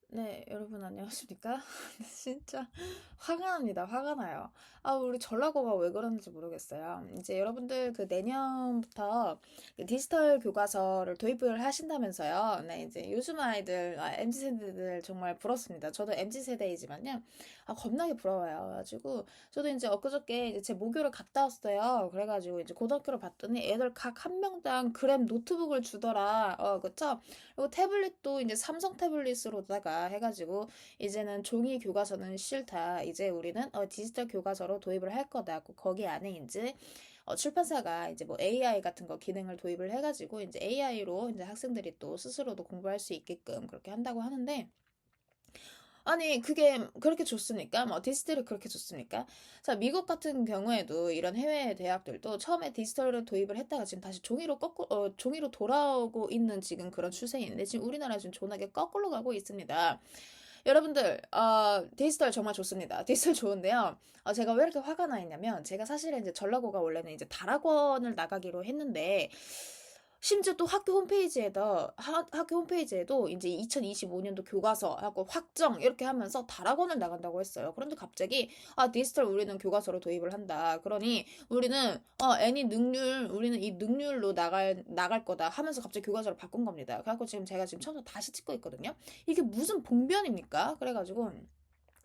네, 여러분 안녕하십니까? 진짜 화가 납니다. 화가 나요. 우리 전라고가 왜 그러는지 모르겠어요. 이제 여러분들 그 내년부터 그 디지털 교과서를 도입을 하신다면서요. 네, 이제 요즘 아이들, MZ세대들 정말 부럽습니다. 저도 MZ세대이지만요. 겁나게 부러워요. 그래가지고 저도 이제 엊그저께 이제 제 모교를 갔다 왔어요. 그래가지고 이제 고등학교를 봤더니 애들 각 한 명당 그램 노트북을 주더라. 그쵸? 그리고 태블릿도 이제 삼성 태블릿으로다가 해가지고 이제는 종이 교과서는 싫다. 이제 우리는 디지털 교과서로 도입을 할 거다. 거기 안에 이제 출판사가 이제 뭐 AI 같은 거 기능을 도입을 해가지고 이제 AI로 이제 학생들이 또 스스로도 공부할 수 있게끔 그렇게 한다고 하는데 아니, 그게 그렇게 좋습니까? 뭐, 디지털이 그렇게 좋습니까? 자, 미국 같은 경우에도 이런 해외 대학들도 처음에 디지털을 도입을 했다가 지금 다시 종이로 돌아오고 있는 지금 그런 추세인데, 지금 우리나라 지금 존나게 거꾸로 가고 있습니다. 여러분들, 디지털 정말 좋습니다. 디지털 좋은데요. 제가 왜 이렇게 화가 나 있냐면, 제가 사실은 이제 전라고가 원래는 이제 다락원을 나가기로 했는데, 심지어 또 학교 홈페이지에도 이제 2025년도 교과서 하고 확정 이렇게 하면서 다락원을 나간다고 했어요. 그런데 갑자기 디지털 우리는 교과서로 도입을 한다. 그러니 우리는 애니 능률 우리는 이 능률로 나갈 거다 하면서 갑자기 교과서를 바꾼 겁니다. 그래갖고 지금 제가 지금 처음부터 다시 찍고 있거든요. 이게 무슨 봉변입니까? 그래가지고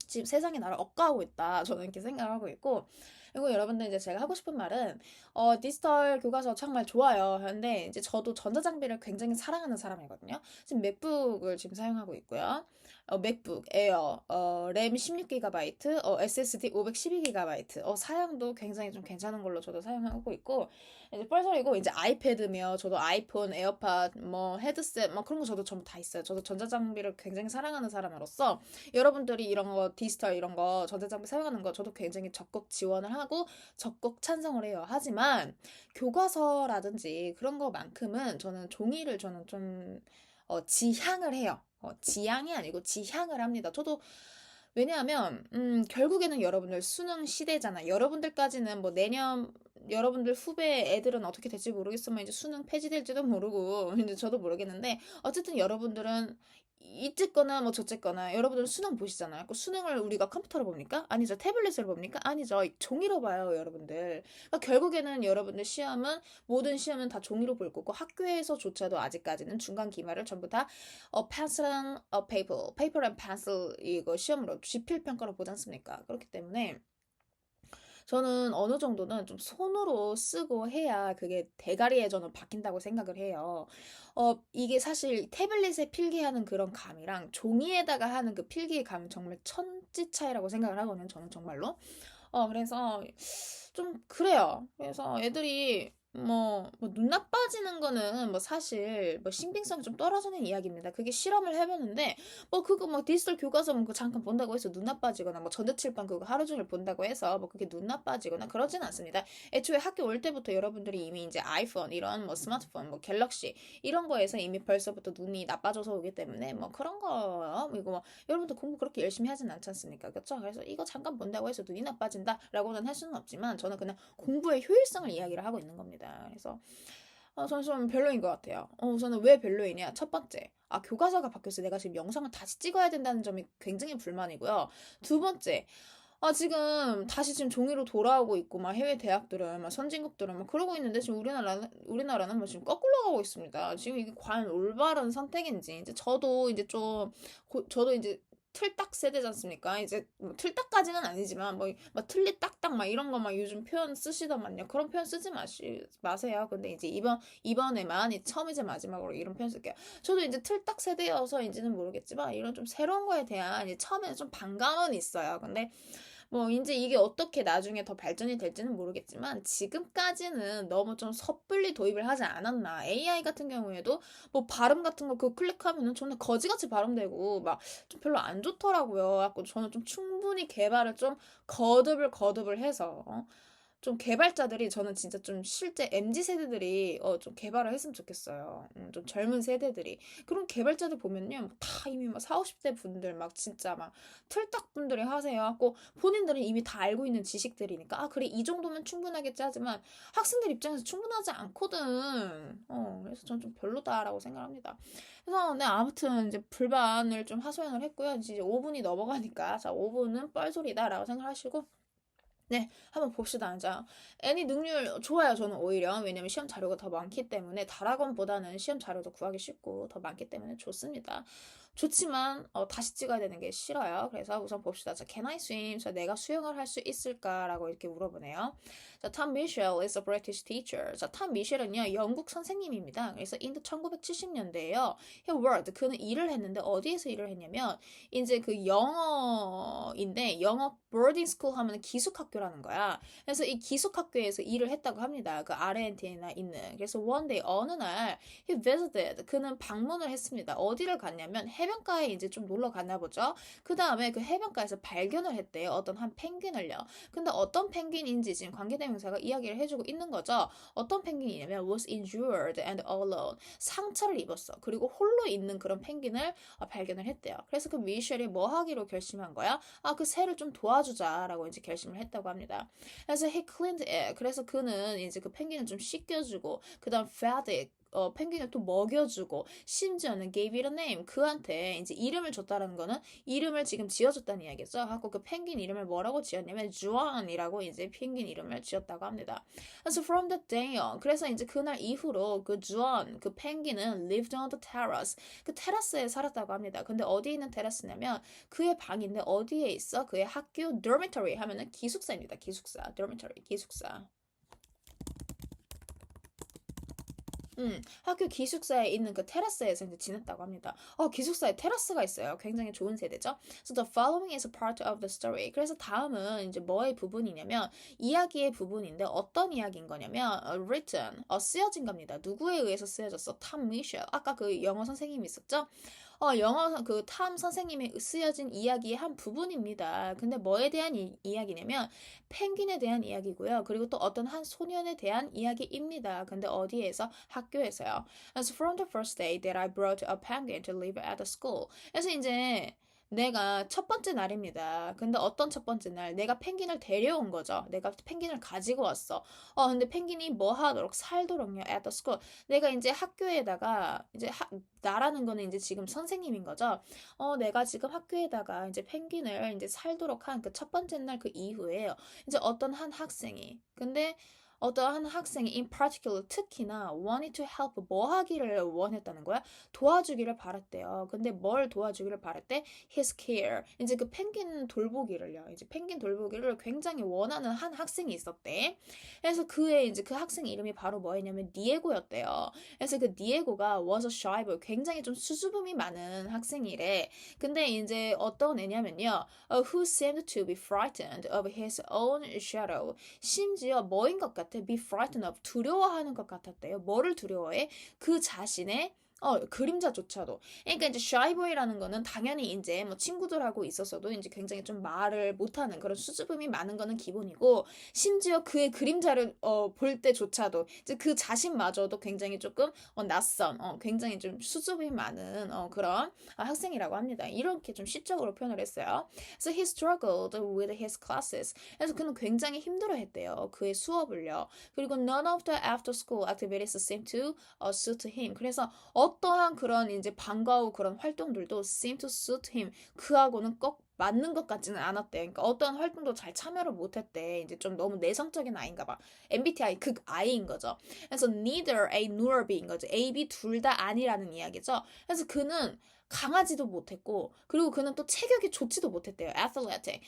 지금 세상이 나를 억까하고 있다. 저는 이렇게 생각을 하고 있고. 그리고 여러분들 이제 제가 하고 싶은 말은, 디지털 교과서 정말 좋아요. 그런데 이제 저도 전자장비를 굉장히 사랑하는 사람이거든요. 지금 맥북을 지금 사용하고 있고요. 맥북 에어, 램 16GB, SSD 512GB, 사양도 굉장히 좀 괜찮은 걸로 저도 사용하고 있고, 이제 뻘소리고, 이제 아이패드며, 저도 아이폰, 에어팟, 뭐, 헤드셋, 뭐, 그런 거 저도 전부 다 있어요. 저도 전자장비를 굉장히 사랑하는 사람으로서, 여러분들이 이런 거 디지털 이런 거 전자장비 사용하는 거 저도 굉장히 적극 지원을 하고 적극 찬성을 해요. 하지만 교과서라든지 그런 거만큼은 저는 좀 지향을 해요. 지향이 아니고 지향을 합니다. 저도 왜냐하면 결국에는 여러분들 수능 시대잖아. 여러분들까지는 뭐 내년 여러분들 후배 애들은 어떻게 될지 모르겠으면 이제 수능 폐지될지도 모르고 이제 저도 모르겠는데 어쨌든 여러분들은 이쨌거나 뭐 저쨌거나 여러분들 수능 보시잖아요. 그 수능을 우리가 컴퓨터로 봅니까? 아니죠. 태블릿으로 봅니까? 아니죠. 종이로 봐요, 여러분들. 그러니까 결국에는 여러분들 모든 시험은 다 종이로 볼 거고 학교에서조차도 아직까지는 중간 기말을 전부 다 펜슬랑 페이퍼랑 펜슬 이거 시험으로 지필 평가로 보지 않습니까? 그렇기 때문에 저는 어느 정도는 좀 손으로 쓰고 해야 그게 대가리에 저는 박힌다고 생각을 해요. 이게 사실 태블릿에 필기하는 그런 감이랑 종이에다가 하는 그 필기의 감이 정말 천지 차이라고 생각을 하거든요. 저는 정말로. 그래서 좀 그래요. 그래서 애들이 눈 나빠지는 거는 뭐 사실 뭐 신빙성이 좀 떨어지는 이야기입니다. 그게 실험을 해봤는데 그거 뭐 디지털 교과서 뭐 잠깐 본다고 해서 눈 나빠지거나 뭐 전자칠판 그거 하루 종일 본다고 해서 뭐 그게 눈 나빠지거나 그러진 않습니다. 애초에 학교 올 때부터 여러분들이 이미 이제 아이폰 이런 뭐 스마트폰 뭐 갤럭시 이런 거에서 이미 벌써부터 눈이 나빠져서 오기 때문에 뭐 그런 거 이거 뭐 여러분들 공부 그렇게 열심히 하진 않지 않습니까? 그렇죠? 그래서 이거 잠깐 본다고 해서 눈이 나빠진다라고는 할 수는 없지만 저는 그냥 공부의 효율성을 이야기를 하고 있는 겁니다. 그래서 저는 좀 별로인 것 같아요. 우선은 왜 별로이냐? 첫 번째, 교과서가 바뀌어서 내가 지금 영상을 다시 찍어야 된다는 점이 굉장히 불만이고요. 두 번째, 지금 종이로 돌아오고 있고, 막 해외 대학들은, 막 선진국들은 막 그러고 있는데, 지금 우리나라는 뭐 지금 거꾸로 가고 있습니다. 지금 이게 과연 올바른 선택인지, 이제 저도 이제 틀딱 세대지 않습니까? 이제 뭐 틀딱까지는 아니지만, 뭐 틀리 딱딱 막 이런 거 막 요즘 표현 쓰시더만요. 그런 표현 쓰지 마세요. 근데 이제 이번에만, 처음이자 마지막으로 이런 표현 쓸게요. 저도 이제 틀딱 세대여서인지는 모르겠지만, 이런 좀 새로운 거에 대한, 이제 처음에는 좀 반감은 있어요. 근데, 뭐 이제 이게 어떻게 나중에 더 발전이 될지는 모르겠지만 지금까지는 너무 좀 섣불리 도입을 하지 않았나. AI 같은 경우에도 뭐 발음 같은 거 그거 클릭하면은 정말 거지같이 발음되고 막 좀 별로 안 좋더라고요. 그래서 저는 좀 충분히 개발을 좀 거듭을 해서 좀 개발자들이 저는 진짜 좀 실제 MZ 세대들이 좀 개발을 했으면 좋겠어요. 좀 젊은 세대들이. 그런 개발자들 보면요. 다 이미 막 4, 50대 분들 막 진짜 막 틀딱 분들이 하세요. 하고 본인들은 이미 다 알고 있는 지식들이니까 그래 이 정도면 충분하겠지 하지만 학생들 입장에서 충분하지 않거든. 그래서 저는 좀 별로다라고 생각합니다. 그래서 네, 아무튼 이제 불만을 좀 하소연을 했고요. 이제 5분이 넘어가니까 자 5분은 뻘소리다라고 생각하시고 네, 한번 봅시다. 자, 애니 능률 좋아요. 저는 오히려 왜냐면 시험 자료가 더 많기 때문에 다락원보다는 시험 자료도 구하기 쉽고 더 많기 때문에 좋습니다. 좋지만 다시 찍어야 되는 게 싫어요. 그래서 우선 봅시다. 자, Can I swim? 자, 내가 수영을 할 수 있을까라고 이렇게 물어보네요. 자, Tom Mitchell is a British teacher. 자, 톰 미셸은요 영국 선생님입니다. 그래서 in the 1970년대에요. He worked. 그는 일을 했는데 어디에서 일을 했냐면 이제 그 영어인데 영어 boarding school 하면 기숙학교라는 거야. 그래서 이 기숙학교에서 일을 했다고 합니다. 그 아르헨티나에 있는. 그래서 one day 어느 날 he visited. 그는 방문을 했습니다. 어디를 갔냐면 해변가에 이제 좀 놀러 갔나 보죠. 그 다음에 그 해변가에서 발견을 했대요. 어떤 한 펭귄을요. 근데 어떤 펭귄인지 지금 관계대명사가 이야기를 해주고 있는 거죠. 어떤 펭귄이냐면 was injured and alone. 상처를 입었어. 그리고 홀로 있는 그런 펭귄을 발견을 했대요. 그래서 그 미셸이 뭐 하기로 결심한 거야? 그 새를 좀 도와주자라고 이제 결심을 했다고 합니다. 그래서 he cleaned it. 그래서 그는 이제 그 펭귄을 좀 씻겨주고 그다음 fed it. 펭귄을 또 먹여주고 심지어는 gave it a name. 그한테 이제 이름을 줬다라는 거는 이름을 지금 지어줬다는 이야기죠. 하고 그 펭귄 이름을 뭐라고 지었냐면 주안이라고 이제 펭귄 이름을 지었다고 합니다. 그래서 from that day on. 그래서 이제 그날 이후로 그 주안 그 펭귄은 lived on the terrace. 그 테라스에 살았다고 합니다. 근데 어디에 있는 테라스냐면 그의 방인데 어디에 있어? 그의 학교 dormitory 하면은 기숙사입니다. 기숙사 dormitory 기숙사. 학교 기숙사에 있는 그 테라스에서 이제 지냈다고 합니다. 기숙사에 테라스가 있어요. 굉장히 좋은 세대죠. So the following is a part of the story. 그래서 다음은 이제 뭐의 부분이냐면 이야기의 부분인데 어떤 이야기인 거냐면 written, 쓰여진 겁니다. 누구에 의해서 쓰여졌어? 톰 미셸. 아까 그 영어 선생님이 있었죠? 영어 그 탐 선생님이 쓰여진 이야기의 한 부분입니다. 근데 뭐에 대한 이야기냐면 펭귄에 대한 이야기고요. 그리고 또 어떤 한 소년에 대한 이야기입니다. 근데 어디에서? 학교에서요. As from the first day that I brought a penguin to live at the school. 그래서 이제 내가 첫 번째 날입니다. 근데 어떤 첫 번째 날? 내가 펭귄을 데려온 거죠. 내가 펭귄을 가지고 왔어. 근데 펭귄이 뭐 하도록 살도록요. At the school. 내가 이제 학교에다가 이제 나라는 거는 이제 지금 선생님인 거죠. 내가 지금 학교에다가 이제 펭귄을 이제 살도록 한 그 첫 번째 날 그 이후에요. 이제 어떤 한 학생이 근데 어떠한 학생이 in particular 특히나 wanted to help 뭐 하기를 원했다는 거야? 도와주기를 바랐대요. 근데 뭘 도와주기를 바랐대? His care. 이제 그 펭귄 돌보기를요. 이제 펭귄 돌보기를 굉장히 원하는 한 학생이 있었대. 그래서 그의 이제 그 학생 이름이 바로 뭐였냐면 니에고였대요. 그래서 그 니에고가 was a shy boy. 굉장히 좀 수줍음이 많은 학생이래. 근데 이제 어떤 애냐면요. Who seemed to be frightened of his own shadow. 심지어 뭐인 것 같아? be frightened of 두려워하는 것 같았대요. 뭐를 두려워해? 그 자신의 그림자조차도. 그러니까 이제 shy보이라는 거는 당연히 이제 뭐 친구들하고 있었어도 이제 굉장히 좀 말을 못하는 그런 수줍음이 많은 거는 기본이고 심지어 그의 그림자를 볼 때조차도 이제 그 자신마저도 굉장히 조금 낯선 굉장히 좀 수줍음이 많은 그런 학생이라고 합니다. 이렇게 좀 시적으로 표현을 했어요. So he struggled with his classes. 그래서 그는 굉장히 힘들어했대요. 그의 수업을요. 그리고 none of the after school activities seemed to suit him. 그래서 어떠한 그런 이제 방과 후 그런 활동들도 seem to suit him. 그하고는 꼭 맞는 것 같지는 않았대. 그러니까 어떤 활동도 잘 참여를 못했대. 이제 좀 너무 내성적인 아이인가 봐. MBTI 극 I인 거죠. 그래서 neither A nor B인 거죠. A, B 둘 다 아니라는 이야기죠. 그래서 그는 강하지도 못했고 그리고 그는 또 체격이 좋지도 못했대요. athletic.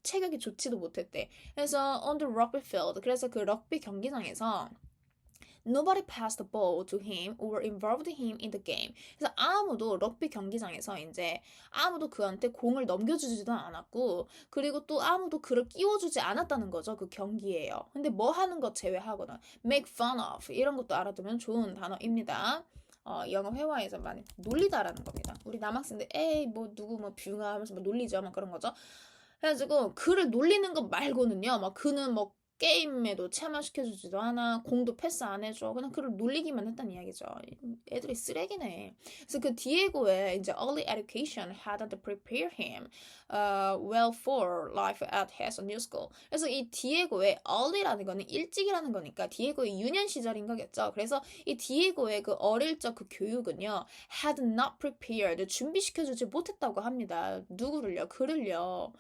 체격이 좋지도 못했대. 그래서 on the rugby field. 그래서 그 럭비 경기장에서 Nobody passed the ball to him or involved him in the game. 그래서 아무도 럭비 경기장에서 이제 아무도 그한테 공을 넘겨주지도 않았고 그리고 또 아무도 그를 끼워주지 않았다는 거죠. 그 경기에요. 근데 뭐 하는 것 제외하고는 make fun of 이런 것도 알아두면 좋은 단어입니다. 영어 회화에서 많이 놀리다라는 겁니다. 우리 남학생들 에이 뭐 누구 뭐 뷰가 하면서 뭐 놀리죠 막 그런 거죠. 그래가지고 그를 놀리는 것 말고는요 막 그는 뭐 게임에도 참여시켜주지도 않아. 공도 패스 안 해줘. 그냥 그를 놀리기만 했다는 이야기죠. 애들이 쓰레기네. 그래서 그 디에고의 이제 early education had to prepare him well for life at his new school. 그래서 이 디에고의 early라는 거는 일찍이라는 거니까 디에고의 유년 시절인 거겠죠. 그래서 이 디에고의 그 어릴 적 그 교육은요, had not prepared, 준비시켜주지 못했다고 합니다. 누구를요? 그를요.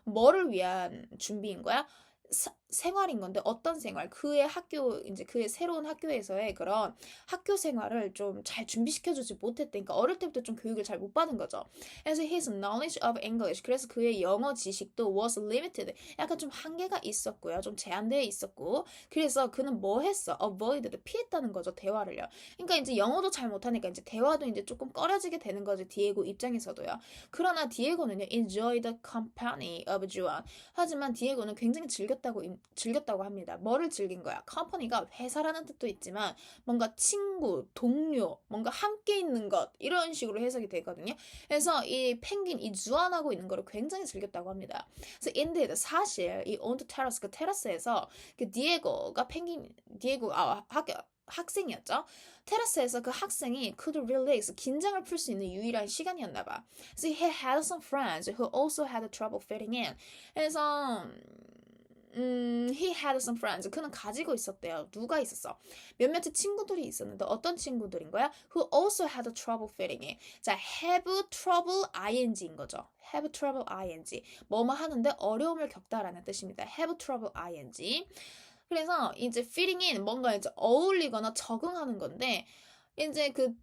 뭐를 위한 준비인 거야? 생활인 건데 어떤 생활? 그의 학교 이제 그의 새로운 학교에서의 그런 학교 생활을 좀 잘 준비시켜주지 못했다니까 어릴 때부터 좀 교육을 잘 못 받은 거죠. 그래서 his knowledge of English 그래서 그의 영어 지식도 was limited 약간 좀 한계가 있었고요. 좀 제한되어 있었고 그래서 그는 뭐 했어? avoided 피했다는 거죠. 대화를요. 그러니까 이제 영어도 잘 못하니까 이제 대화도 이제 조금 꺼려지게 되는 거죠. 디에고 입장에서도요. 그러나 디에고는요 enjoy the company of Juan 하지만 디에고는 굉장히 즐겼다고 합니다. 뭐를 즐긴 거야? 컴퍼니가 회사라는 뜻도 있지만 뭔가 친구, 동료, 뭔가 함께 있는 것 이런 식으로 해석이 되거든요. 그래서 이 펭귄 이 주안하고 있는 거를 굉장히 즐겼다고 합니다. 그래서 indeed 사실 이 on the terrace 그 테라스에서 그 디에고 학생이었죠. 테라스에서 그 학생이 could relax 긴장을 풀 수 있는 유일한 시간이었나 봐. So he had some friends who also had trouble fitting in. 그래서 he had some friends. 그는 가지고 있었대요. 누가 있었어? 몇몇의 친구들이 있었는데 어떤 친구들인 거야? Who also had trouble fitting in. 자, have trouble ing인 거죠. have trouble ing. 뭐뭐 하는데 어려움을 겪다라는 뜻입니다. have trouble ing. 그래서 이제 fitting in 뭔가 이제 어울리거나 적응하는 건데 이제 그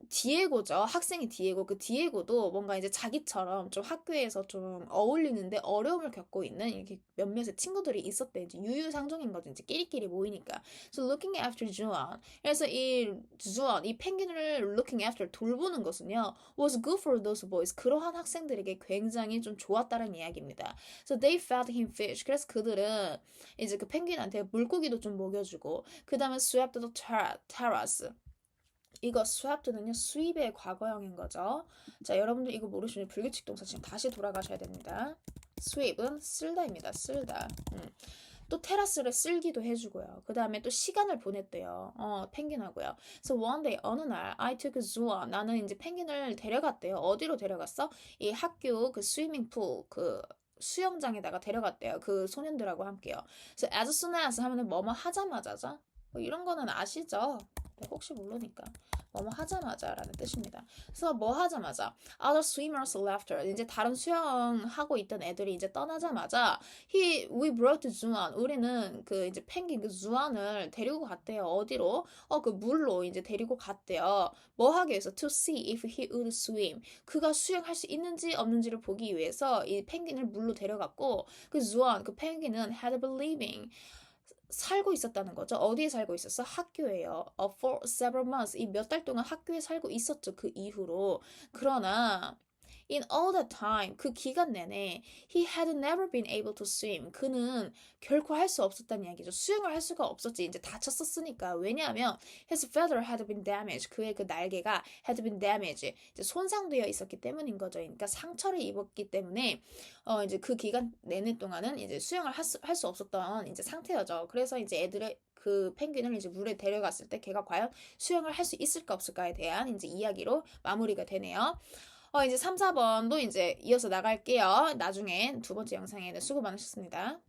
디에고죠. 학생이 디에고. 그 디에고도 뭔가 이제 자기처럼 좀 학교에서 좀 어울리는데 어려움을 겪고 있는 이렇게 몇몇의 친구들이 있었대. 이제 유유상종인 거지. 이제 끼리끼리 모이니까. So looking after Juan. 그래서 이 Juan, 이 펭귄을 looking after 돌보는 것은요. was good for those boys. 그러한 학생들에게 굉장히 좀 좋았다는 이야기입니다. So they fed him fish. 그래서 그들은 이제 그 펭귄한테 물고기도 좀 먹여주고 그 다음에 swept the terrace. 이거 sweep는요 수입의 과거형인 거죠. 자, 여러분들 이거 모르시면 불규칙 동사 지금 다시 돌아가셔야 됩니다. sweep은 쓸다입니다. 쓸다. 또 테라스를 쓸기도 해주고요. 그 다음에 또 시간을 보냈대요. 펭귄하고요. So one day 어느 날 I took Zua 나는 이제 펭귄을 데려갔대요. 어디로 데려갔어? 이 학교 그 스위밍 풀그 수영장에다가 데려갔대요. 그 소년들하고 함께요. So as soon as 하면은 뭐뭐 하자마자죠. 뭐 이런 거는 아시죠? 혹시 모르니까 뭐뭐 하자마자라는 뜻입니다. 그래서 뭐 하자마자 other swimmers left her 이제 다른 수영하고 있던 애들이 이제 떠나자마자 we brought Juan 우리는 그 이제 펭귄 그 주안을 데리고 갔대요. 어디로? 그 물로 이제 데리고 갔대요. 뭐 하기 위해서 to see if he would swim 그가 수영할 수 있는지 없는지를 보기 위해서 이 펭귄을 물로 데려갔고 그 Juan 그 펭귄은 had been living 살고 있었다는 거죠. 어디에 살고 있었어? 학교에요. For several months. 이 몇 달 동안 학교에 살고 있었죠. 그 이후로. 그러나 in all that time, 그 기간 내내 he had never been able to swim. 그는 결코 할 수 없었다는 이야기죠. 수영을 할 수가 없었지. 이제 다쳤었으니까. 왜냐하면 his feather had been damaged. 그의 그 날개가 had been damaged. 이제 손상되어 있었기 때문인 거죠. 그러니까 상처를 입었기 때문에 이제 그 기간 내내 동안은 이제 수영을 할 수 없었던 이제 상태여죠. 그래서 이제 애들의 그 펭귄을 이제 물에 데려갔을 때 걔가 과연 수영을 할 수 있을까 없을까에 대한 이제 이야기로 마무리가 되네요. 이제 3, 4번도 이제 이어서 나갈게요. 나중엔 두 번째 영상에는 수고 많으셨습니다.